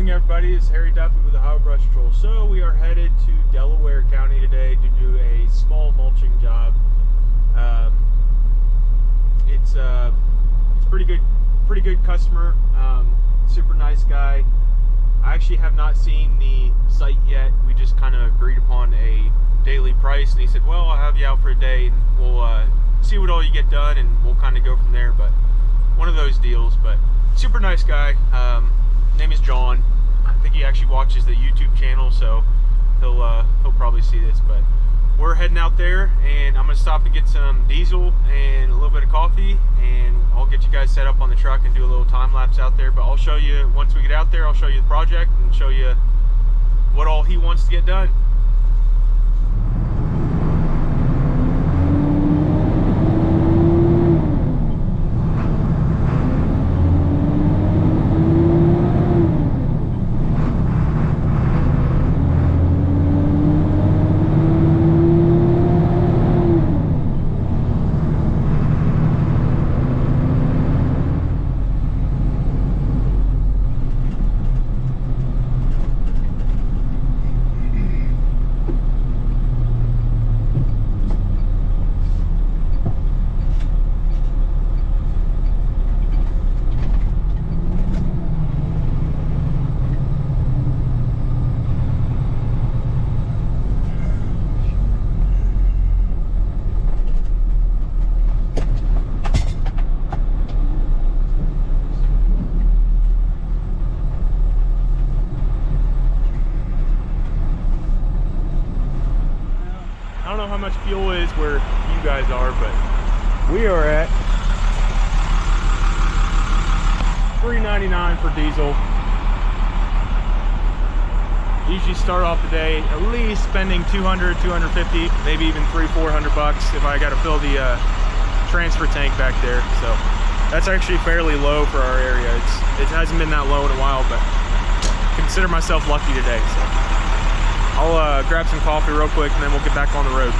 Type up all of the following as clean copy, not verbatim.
morning, everybody. It's Harry Duffy with the Highway Brush Patrol. So we are headed to Delaware County today to do a small mulching job. It's pretty good customer, super nice guy. I actually have not seen the site yet. We just kind of agreed upon a daily price, and he said, well, I'll have you out for a day and we'll see what all you get done, and we'll kind of go from there. But one of those deals. But super nice guy. Name is John. I think he actually watches the YouTube channel, so he'll probably see this. But we're heading out there, and I'm gonna stop and get some diesel and a little bit of coffee, and I'll get you guys set up on the truck and do a little time lapse out there. But I'll show you once we get out there. I'll show you the project and show you what all he wants to get done. I don't know how much fuel is where you guys are, but we are at $3.99 for diesel. Usually start off the day at least spending $200, $250, maybe even $300-400 bucks if I got to fill the transfer tank back there. So that's actually fairly low for our area. It hasn't been that low in a while, but consider myself lucky today. So I'll grab some coffee real quick, and then we'll get back on the road.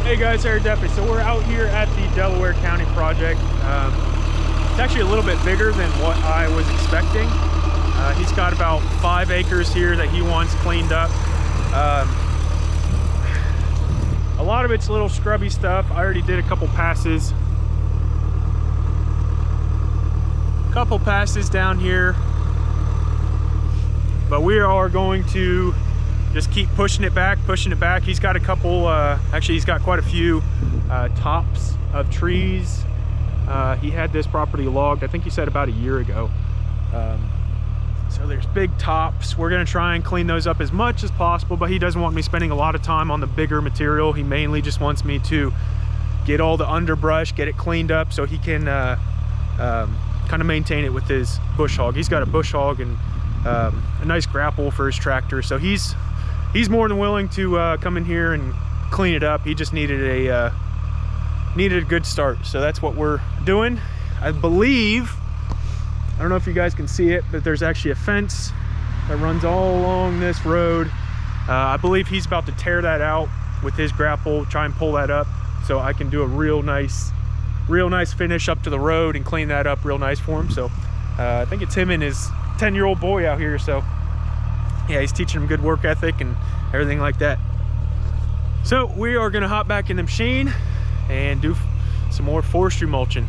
Hey guys, Eric Duffy. So we're out here at the Delaware County project. It's actually a little bit bigger than what I was expecting. He's got about 5 acres here that he wants cleaned up. A lot of it's little scrubby stuff. I already did a couple passes. Down here. But we are going to just keep pushing it back. He's got a couple, actually he's got quite a few tops of trees. He had this property logged, I think he said about a year ago. So there's big tops. We're gonna try and clean those up as much as possible, but he doesn't want me spending a lot of time on the bigger material. He mainly just wants me to get all the underbrush, get it cleaned up so he can kind of maintain it with his bush hog. He's got a bush hog and a nice grapple for his tractor, so he's more than willing to come in here and clean it up. He just needed a good start, so that's what we're doing. I believe, I don't know if you guys can see it, but there's actually a fence that runs all along this road. I believe he's about to tear that out with his grapple, try and pull that up so I can do a real nice finish up to the road and clean that up real nice for him. So I think it's him and his 10-year-old boy out here. So yeah, he's teaching him good work ethic and everything like that. So we are gonna hop back in the machine and do some more forestry mulching.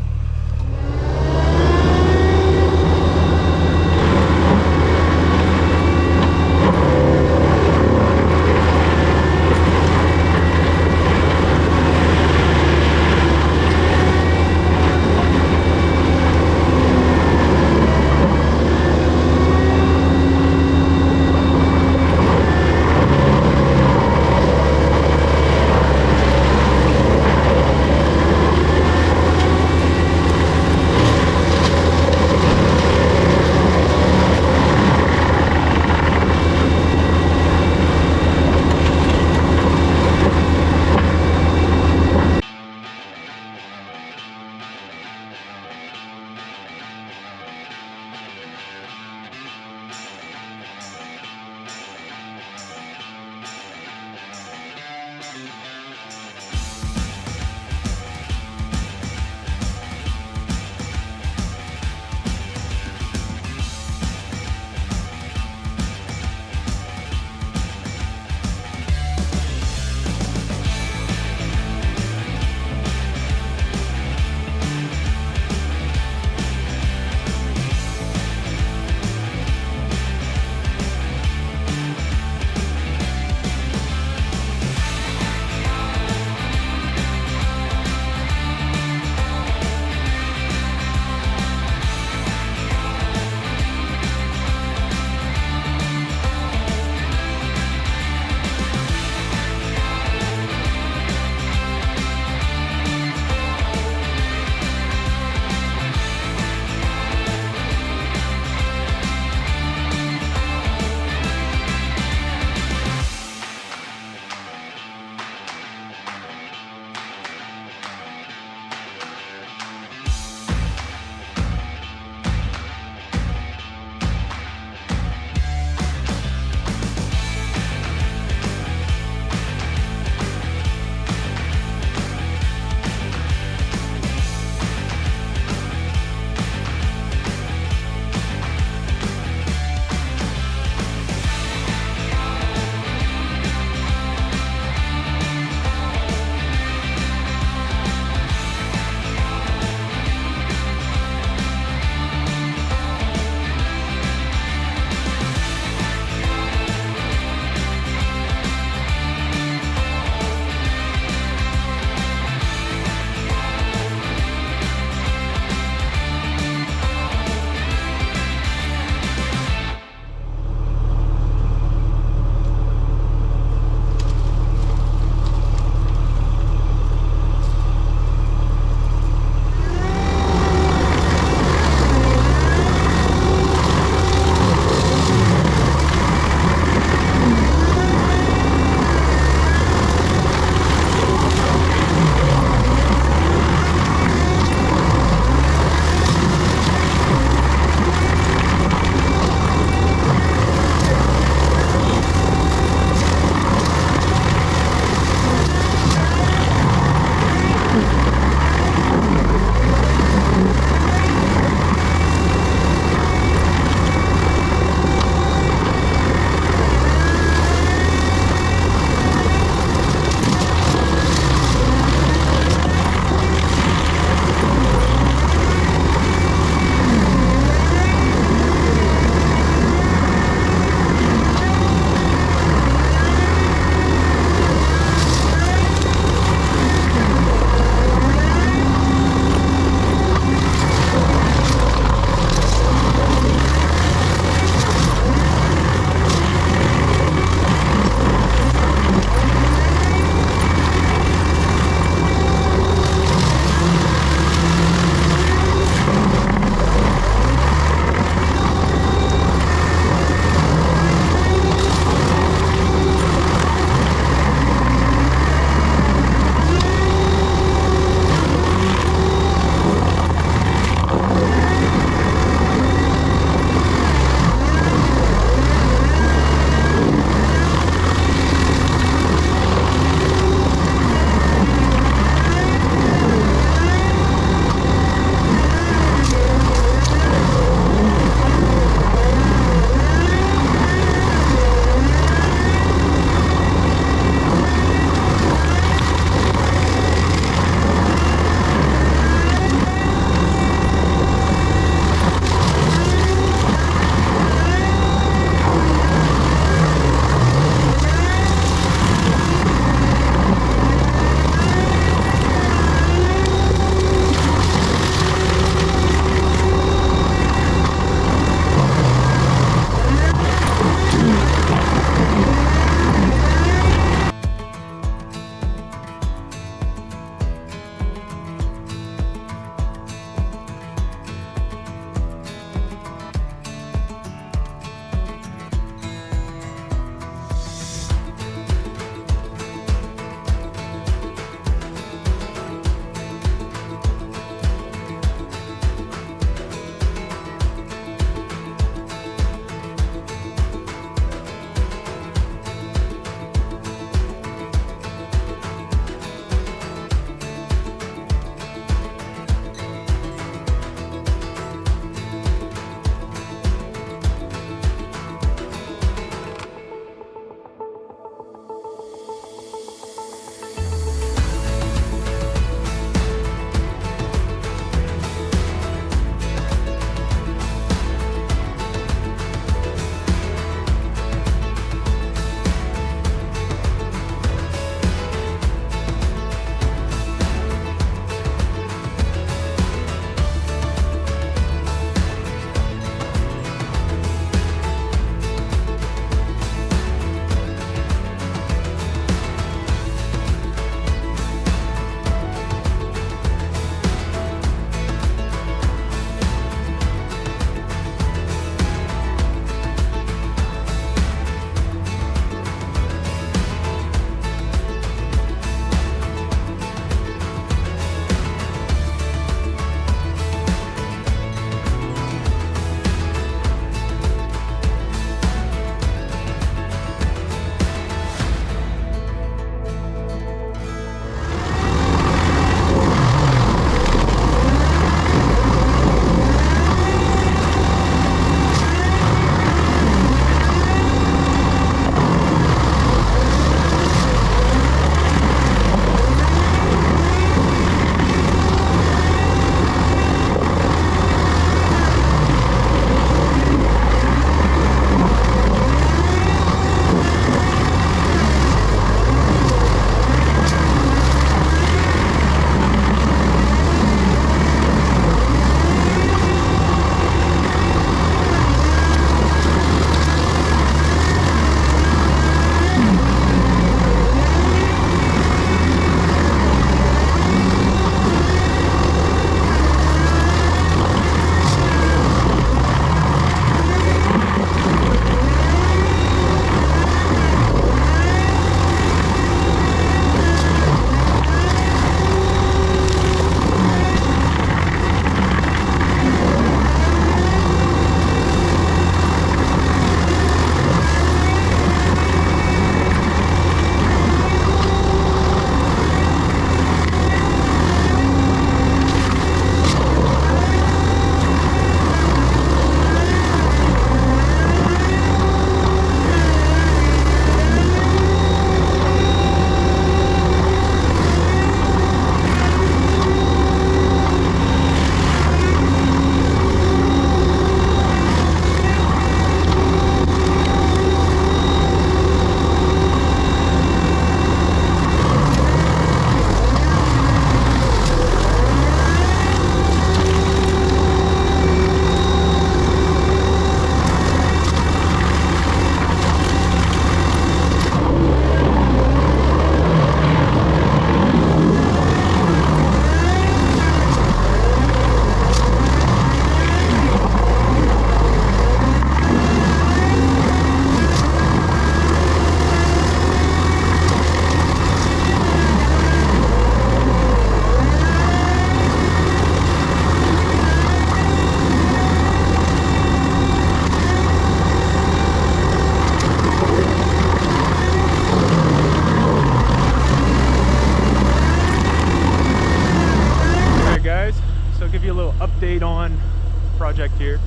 project here.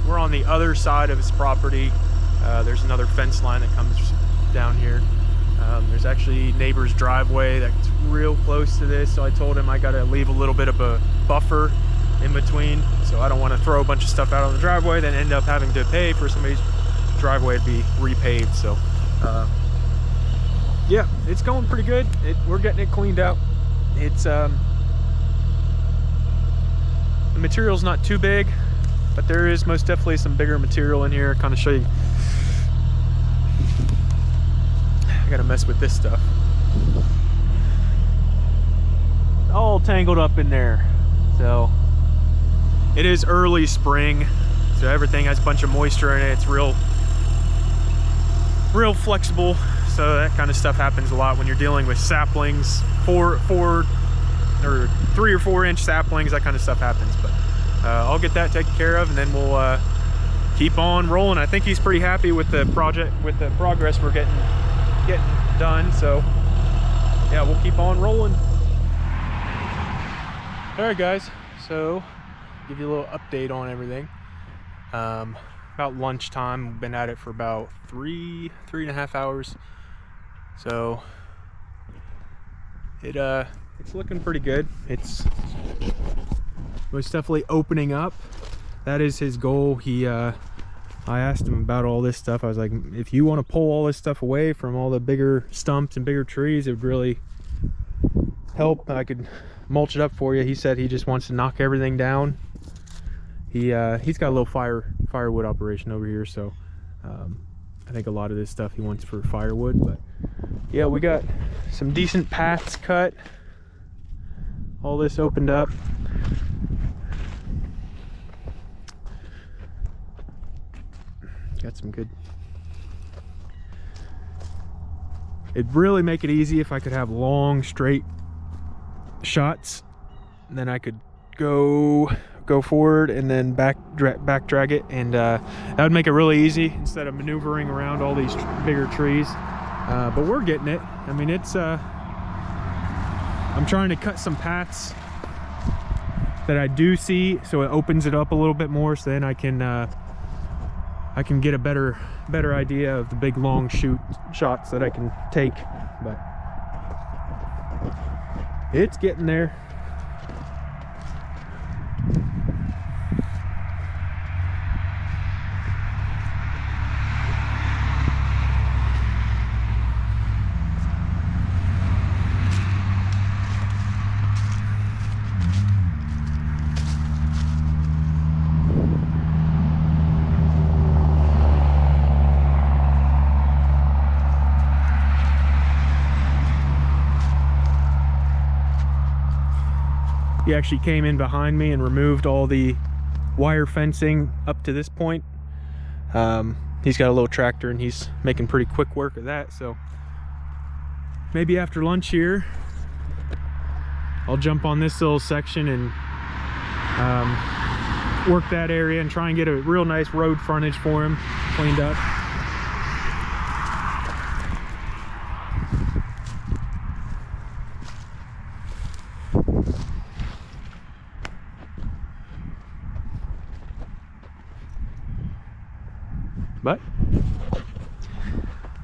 We're on the other side of his property. There's another fence line that comes down here. There's actually neighbor's driveway that's real close to this, so I told him I gotta leave a little bit of a buffer in between, so I don't want to throw a bunch of stuff out on the driveway then end up having to pay for somebody's driveway to be repaved. So yeah, it's going pretty good. We're getting it cleaned out. It's the material's not too big, but there is most definitely some bigger material in here. Kind of show you. I gotta mess with this stuff. All tangled up in there. So it is early spring, so everything has a bunch of moisture in it. It's real flexible, so that kind of stuff happens a lot when you're dealing with saplings, 3 or 4 inch saplings. That kind of stuff happens, but I'll get that taken care of, and then we'll keep on rolling. I think he's pretty happy with the project, with the progress we're getting done. So yeah, we'll keep on rolling. All right, guys. So give you a little update on everything. About lunchtime, we've been at it for about three and a half hours. So it's looking pretty good. It's most definitely opening up. That is his goal. I asked him about all this stuff. I was like, if you want to pull all this stuff away from all the bigger stumps and bigger trees, it would really help. I could mulch it up for you. He said he just wants to knock everything down. He's got a little firewood operation over here, so I think a lot of this stuff he wants for firewood. But yeah, we got some decent paths cut. All this opened up. Got some good. It'd really make it easy if I could have long straight shots. Then I could go forward and then back drag it, and that would make it really easy instead of maneuvering around all these bigger trees. But we're getting it. I mean, it's I'm trying to cut some paths that I do see, so it opens it up a little bit more, so then I can get a better idea of the big long shots that I can take. But it's getting there. He actually came in behind me and removed all the wire fencing up to this point. He's got a little tractor and he's making pretty quick work of that. So maybe after lunch here, I'll jump on this little section and work that area and try and get a real nice road frontage for him cleaned up. But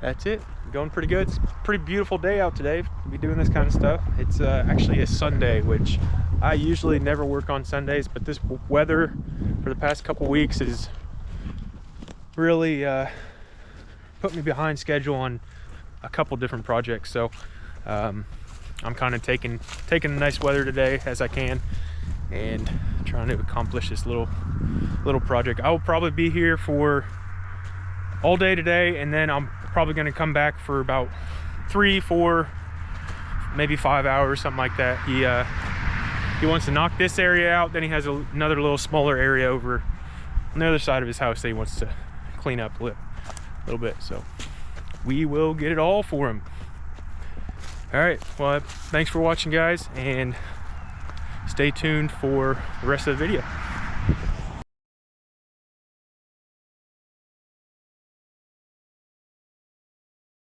that's it. Going pretty good. It's a pretty beautiful day out today to be doing this kind of stuff. It's actually a Sunday, which I usually never work on Sundays, but this weather for the past couple weeks has really put me behind schedule on a couple different projects. So I'm kind of taking the nice weather today as I can and trying to accomplish this little project. I will probably be here for all day today, and then I'm probably going to come back for about 3, 4, maybe 5 hours, something like that. He wants to knock this area out, then he has another little smaller area over on the other side of his house that he wants to clean up a little bit. So we will get it all for him. All right, well, thanks for watching, guys, and stay tuned for the rest of the video.